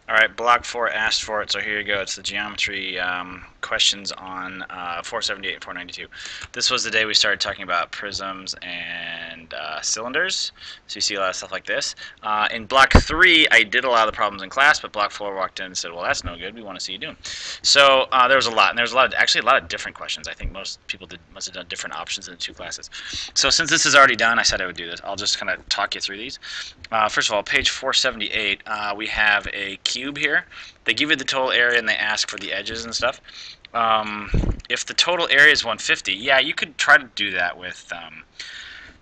All right, block 4 asked for it, so here you go. It's the geometry questions on 478 and 492. This was the day we started talking about prisms and cylinders, so you see a lot of stuff like this. In block 3, I did a lot of the problems in class, but block 4 walked in and said, well, that's no good. We want to see you doing. So there was a lot, and there was actually a lot of different questions. I think most people must have done different options in the 2 classes. So since this is already done, I said I would do this. I'll just kind of talk you through these. First of all, page 478, we have a cube here. They give you the total area and they ask for the edges and stuff. If the total area is 150, yeah, you could try to do that with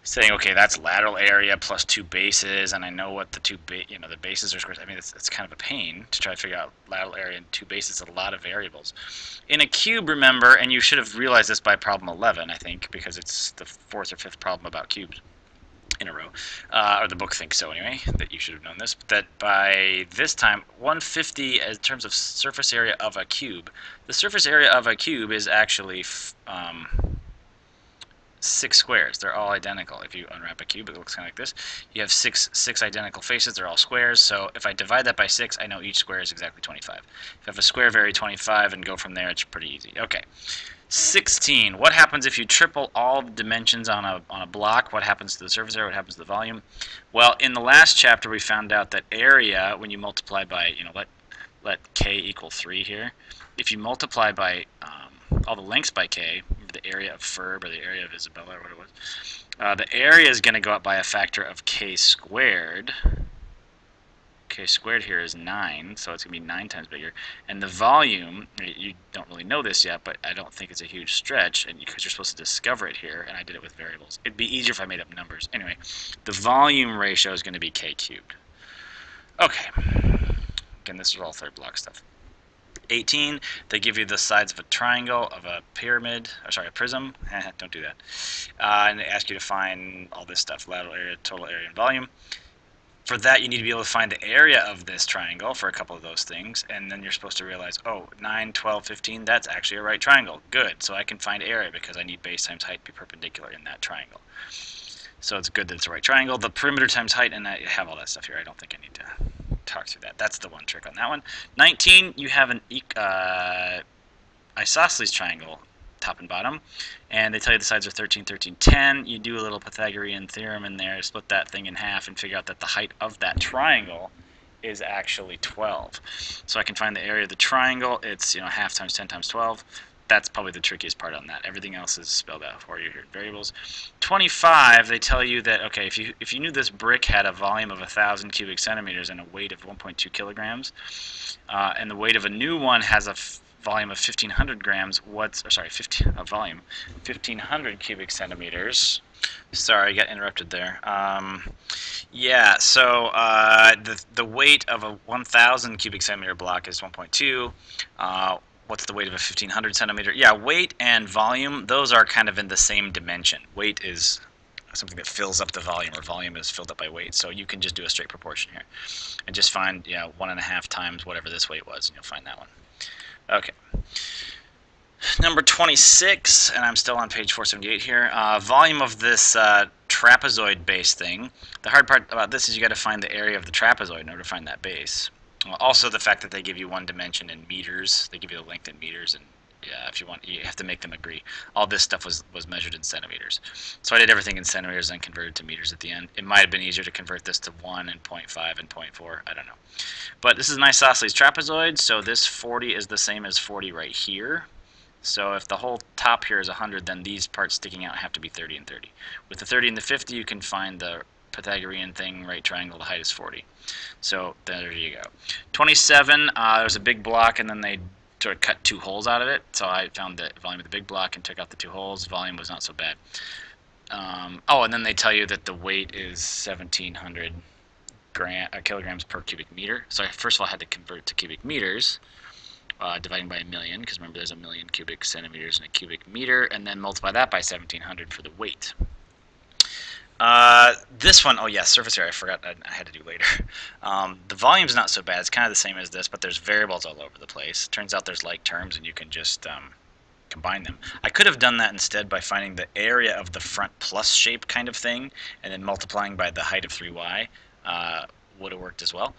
saying, okay, that's lateral area plus 2 bases, and I know what the the bases are squares. I mean, it's kind of a pain to try to figure out lateral area and 2 bases. A lot of variables. In a cube, remember, and you should have realized this by problem 11, I think, because it's the 4th or 5th problem about cubes in a row, or the book thinks so anyway, that you should have known this, that by this time, 150 in terms of surface area of a cube, the surface area of a cube is actually 6 squares. They're all identical. If you unwrap a cube, it looks kind of like this. You have six identical faces. They're all squares, so if I divide that by 6, I know each square is exactly 25. If I have a square vary 25 and go from there, it's pretty easy. Okay. 16. What happens if you triple all the dimensions on a block? What happens to the surface area? What happens to the volume? Well, in the last chapter, we found out that area, when you multiply by, let k equal 3 here. If you multiply by all the lengths by k, the area of Ferb or the area of Isabella or what it was, the area is going to go up by a factor of k squared. K squared here is 9, so it's going to be 9 times bigger. And the volume, you don't really know this yet, but I don't think it's a huge stretch, and because you're supposed to discover it here, and I did it with variables. It'd be easier if I made up numbers. Anyway, the volume ratio is going to be k cubed. Okay. Again, this is all 3rd block stuff. 18, they give you the sides of a triangle, of a pyramid, or sorry, a prism. Don't do that. And they ask you to find all this stuff, lateral area, total area, and volume. For that, you need to be able to find the area of this triangle for a couple of those things, and then you're supposed to realize, oh, 9, 12, 15, that's actually a right triangle. Good, so I can find area because I need base times height be perpendicular in that triangle. So it's good that it's a right triangle. The perimeter times height, and I have all that stuff here. I don't think I need to talk through that. That's the one trick on that one. 19, you have an isosceles triangle, top and bottom, and they tell you the sides are 13, 13, 10. You do a little Pythagorean theorem in there, split that thing in half, and figure out that the height of that triangle is actually 12. So I can find the area of the triangle. It's half times 10 times 12. That's probably the trickiest part on that. Everything else is spelled out for you here in variables. 25, they tell you that, okay, if you knew this brick had a volume of 1,000 cubic centimeters and a weight of 1.2 kilograms, and the weight of a new one has a volume of 1,500 grams, volume 1,500 cubic centimeters. Sorry, I got interrupted there. Yeah, so the weight of a 1,000 cubic centimeter block is 1.2. What's the weight of a 1,500 centimeter? Yeah, weight and volume, those are kind of in the same dimension. Weight is something that fills up the volume, or volume is filled up by weight. So you can just do a straight proportion here and just find 1.5 times whatever this weight was, and you'll find that one. Okay. Number 26, and I'm still on page 478 here. Volume of this trapezoid base thing. The hard part about this is you got to find the area of the trapezoid in order to find that base. Also, the fact that they give you one dimension in meters, they give you the length in meters, and yeah, if you want, you have to make them agree. All this stuff was measured in centimeters. So I did everything in centimeters and converted to meters at the end. It might have been easier to convert this to 1 and 0.5 and 0.4. I don't know. But this is an isosceles trapezoid, so this 40 is the same as 40 right here. So if the whole top here is 100, then these parts sticking out have to be 30 and 30. With the 30 and the 50, you can find the Pythagorean thing, right triangle, the height is 40. So there you go. 27, there's a big block, and then they sort of cut 2 holes out of it. So I found the volume of the big block and took out the 2 holes. Volume was not so bad. Oh, and then they tell you that the weight is 1,700 kilograms per cubic meter. So I first of all had to convert to cubic meters, dividing by 1,000,000, because remember there's 1,000,000 cubic centimeters in a cubic meter, and then multiply that by 1,700 for the weight. This one, oh yeah, surface area, I forgot I had to do later. The volume's not so bad. It's kind of the same as this, but there's variables all over the place. Turns out there's like terms, and you can just combine them. I could have done that instead by finding the area of the front plus shape kind of thing, and then multiplying by the height of 3y would have worked as well.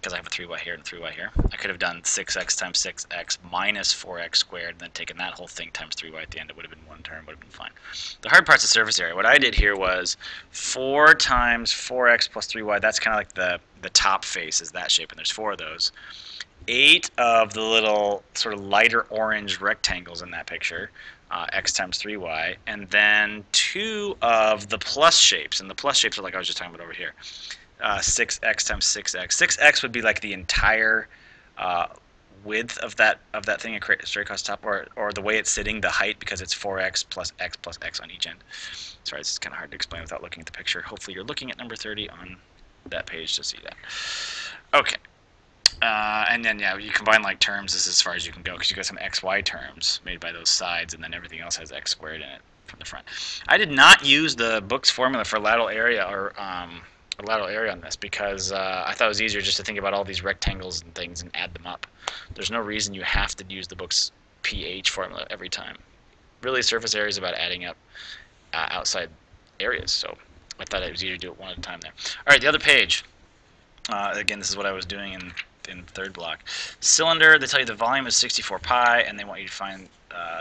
because I have a 3y here and 3y here. I could have done 6x times 6x minus 4x squared, and then taken that whole thing times 3y at the end. It would have been one term, would have been fine. The hard part's the surface area. What I did here was 4 times 4x plus 3y. That's kind of like the top face is that shape, and there's 4 of those. 8 of the little sort of lighter orange rectangles in that picture, x times 3y, and then 2 of the plus shapes, and the plus shapes are like I was just talking about over here. 6x times 6x. 6x would be like the entire width of that thing straight across the top, or the way it's sitting, the height, because it's 4x plus x on each end. Sorry, it's kind of hard to explain without looking at the picture. Hopefully you're looking at number 30 on that page to see that. Okay. And then, yeah, you combine like terms, this is as far as you can go, because you got some xy terms made by those sides, and then everything else has x squared in it from the front. I did not use the book's formula for lateral area or lateral area on this, because I thought it was easier just to think about all these rectangles and things and add them up. There's no reason you have to use the book's pH formula every time. Really, surface area is about adding up outside areas, so I thought it was easier to do it one at a time there. All right, the other page. Again, this is what I was doing in the third block. Cylinder, they tell you the volume is 64 pi, and they want you to find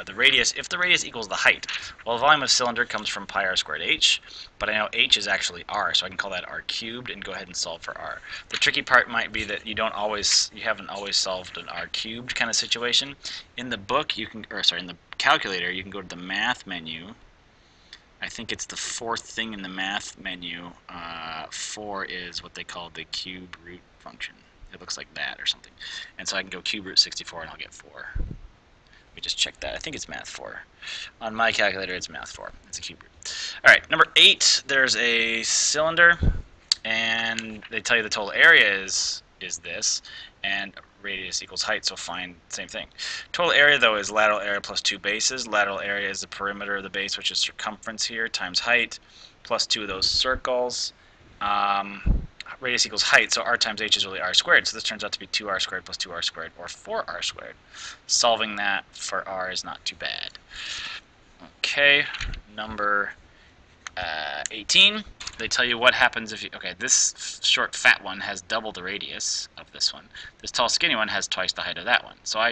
the radius, if the radius equals the height. Well, the volume of cylinder comes from pi r squared h, but I know h is actually r, so I can call that r cubed and go ahead and solve for r. The tricky part might be that you haven't always solved an r cubed kind of situation. In the book, in the calculator, you can go to the math menu. I think it's the 4th thing in the math menu. 4 is what they call the cube root function. It looks like that or something. And so I can go cube root 64 and I'll get 4. Let me just check that. I think it's math 4. On my calculator, it's math 4. It's a cube root. All right, number 8, there's a cylinder, and they tell you the total area is this, and radius equals height, so find same thing. Total area, though, is lateral area plus 2 bases. Lateral area is the perimeter of the base, which is circumference here, times height, plus 2 of those circles. Radius equals height, so r times h is really r squared, so this turns out to be 2r squared plus 2r squared, or 4r squared. Solving that for r is not too bad. Okay, number 18, they tell you what happens if you, okay, this short fat one has double the radius of this one. This tall skinny one has twice the height of that one. So I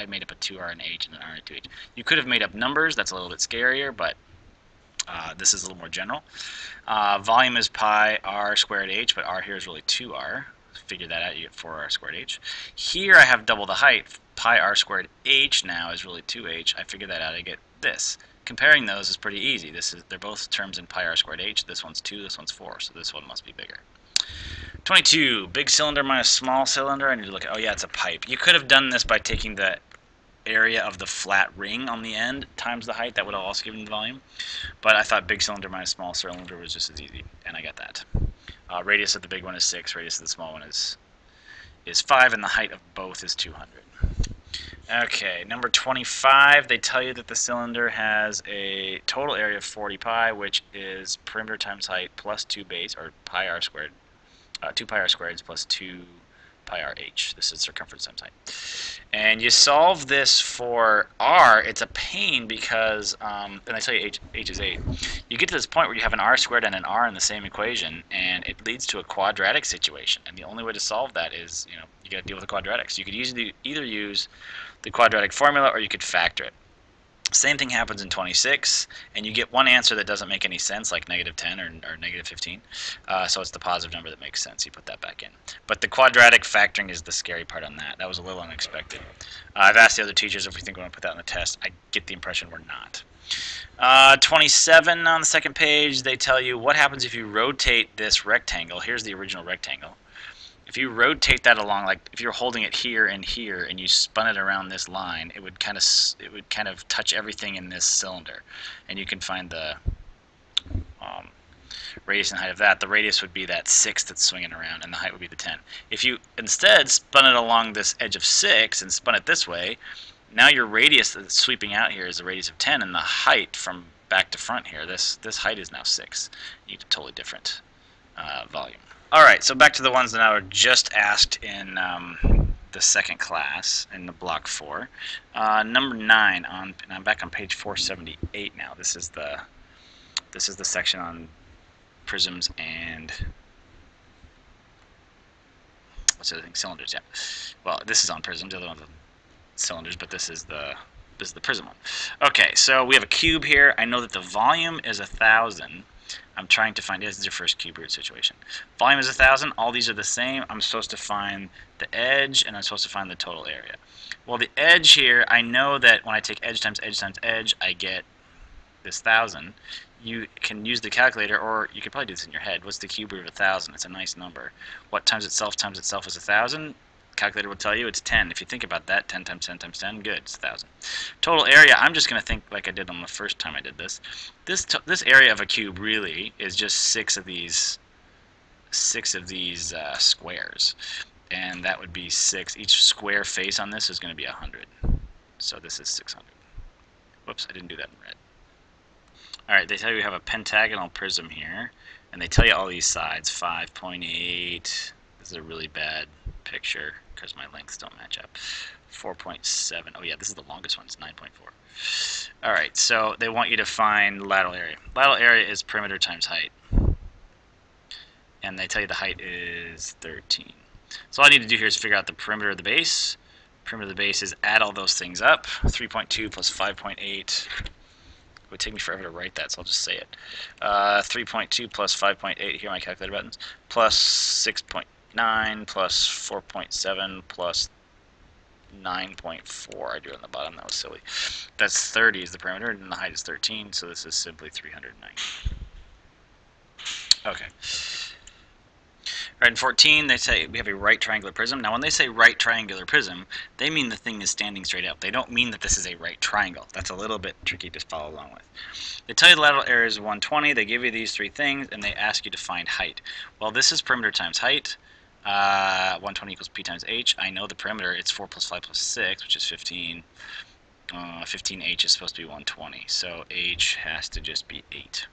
made up a 2r and h and an r and a 2h. You could have made up numbers, that's a little bit scarier, but this is a little more general. Volume is pi r squared h, but r here is really 2r. Figure that out, you get 4r squared h. Here I have double the height. Pi r squared h now is really 2h. I figure that out, I get this. Comparing those is pretty easy. They're both terms in pi r squared h. This one's 2, this one's 4, so this one must be bigger. 22, big cylinder minus small cylinder. I need to look at, oh yeah, it's a pipe. You could have done this by taking the area of the flat ring on the end times the height. That would have also given the volume. But I thought big cylinder minus small cylinder was just as easy, and I got that. Radius of the big one is 6, radius of the small one is 5, and the height of both is 200. Okay, number 25, they tell you that the cylinder has a total area of 40 pi, which is perimeter times height plus 2 base, or pi r squared, 2 pi r squareds plus 2 pi r h. This is circumference times height. And you solve this for r, it's a pain because, and I tell you h is 8. You get to this point where you have an r squared and an r in the same equation, and it leads to a quadratic situation. And the only way to solve that is, you got to deal with the quadratics. You could either use the quadratic formula, or you could factor it. Same thing happens in 26, and you get one answer that doesn't make any sense, like negative 10 or negative 15. So it's the positive number that makes sense. You put that back in. But the quadratic factoring is the scary part on that. That was a little unexpected. I've asked the other teachers if we think we're going to put that on the test. I get the impression we're not. 27 on the second page, they tell you what happens if you rotate this rectangle. Here's the original rectangle. If you rotate that along, like if you're holding it here and here, and you spun it around this line, it would kind of touch everything in this cylinder, and you can find the radius and height of that. The radius would be that 6 that's swinging around, and the height would be the 10. If you instead spun it along this edge of 6 and spun it this way, now your radius that's sweeping out here is the radius of 10, and the height from back to front here, this height is now 6. You get a totally different volume. All right, so back to the ones that I were just asked in the second class in the block 4. Number 9 and I'm back on page 478 now. This is the section on prisms and what's the other thing? Cylinders, yeah. Well, this is on prisms, the other one's on cylinders, but this is the prism one. Okay, so we have a cube here. I know that the volume is 1,000. I'm trying to find, this is your first cube root situation. Volume is 1,000, all these are the same. I'm supposed to find the edge, and I'm supposed to find the total area. Well, the edge here, I know that when I take edge times edge times edge, I get this 1,000. You can use the calculator, or you could probably do this in your head. What's the cube root of 1,000? It's a nice number. What times itself is 1,000? Calculator will tell you it's 10. If you think about that, 10 times 10 times 10, good, it's 1,000. Total area, I'm just going to think like I did on the first time I did this. This area of a cube really is just six of these squares, and that would be 6. Each square face on this is going to be 100. So this is 600. Whoops, I didn't do that in red. All right, they tell you we have a pentagonal prism here, and they tell you all these sides. 5.8. This is a really bad picture because my lengths don't match up. 4.7. Oh yeah, this is the longest one. It's 9.4. All right, so they want you to find lateral area. Lateral area is perimeter times height, and they tell you the height is 13. So all I need to do here is figure out the perimeter of the base. Perimeter of the base is add all those things up. 3.2 plus 5.8. It would take me forever to write that, so I'll just say it. 3.2 plus 5.8, here are my calculator buttons, plus 6.9 plus 4.7 plus 9.4. I do it on the bottom, that was silly. That's 30 is the perimeter, and the height is 13, so this is simply 390. Okay. Right, in 14, they say we have a right triangular prism. Now, when they say right triangular prism, they mean the thing is standing straight up. They don't mean that this is a right triangle. That's a little bit tricky to follow along with. They tell you the lateral area is 120. They give you these three things, and they ask you to find height. Well, this is perimeter times height. 120 equals p times h. I know the perimeter. It's 4 plus 5 plus 6, which is 15. 15h is supposed to be 120, so h has to just be 8.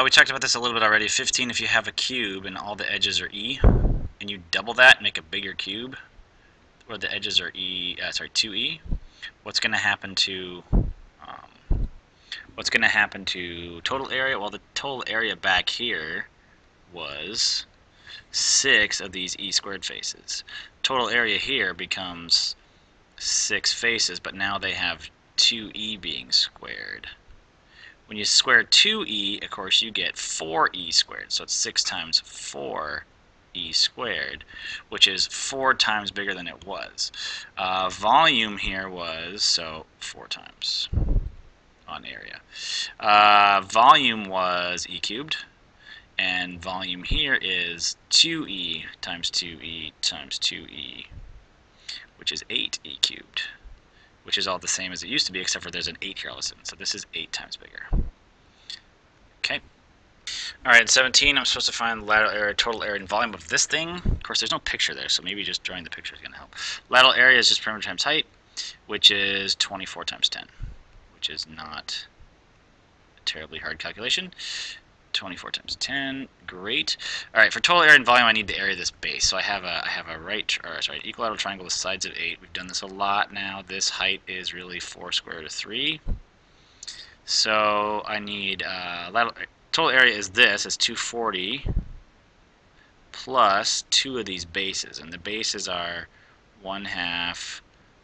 We talked about this a little bit already. 15, if you have a cube and all the edges are e, and you double that and make a bigger cube, where the edges are 2e, what's going to happen to total area? Well, the total area back here was 6 of these e squared faces. Total area here becomes 6 faces, but now they have 2e being squared. When you square 2e, of course, you get 4e squared. So it's 6 times 4e squared, which is 4 times bigger than it was. Volume here was, so 4 times on area. Volume was e cubed, and volume here is 2e times 2e times 2e, which is 8e cubed, which is all the same as it used to be, except for there's an 8 here all of a sudden. So this is 8 times bigger. Okay. All right, in 17, I'm supposed to find the lateral area, total area, and volume of this thing. Of course, there's no picture there, so maybe just drawing the picture is going to help. Lateral area is just perimeter times height, which is 24 times 10, which is not a terribly hard calculation. 24 times 10, great. All right, for total area and volume, I need the area of this base. So I have a equilateral triangle with sides of 8. We've done this a lot now. This height is really 4 square root of 3. So I need total area is this, is 240 plus 2 of these bases, and the bases are 1/2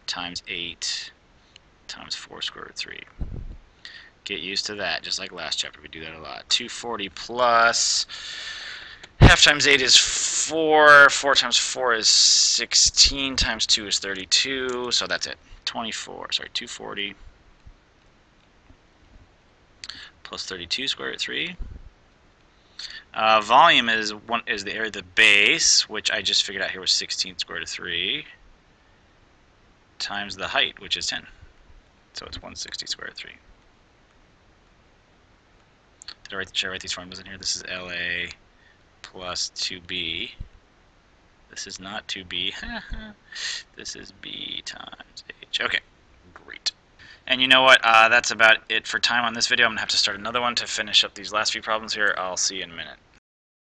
times 8 times 4 square root of 3. Get used to that, just like last chapter, we do that a lot. 240 plus half times 8 is 4, 4 times 4 is 16, times 2 is 32, so that's it. 240 plus 32 square root of 3. Volume is the area of the base, which I just figured out here was 16 square root of 3, times the height, which is 10. So it's 160 square root of 3. Should I write these formulas in here? This is LA plus 2B. This is not 2B. This is B times H. Okay, great. And you know what? That's about it for time on this video. I'm going to have to start another one to finish up these last few problems here. I'll see you in a minute.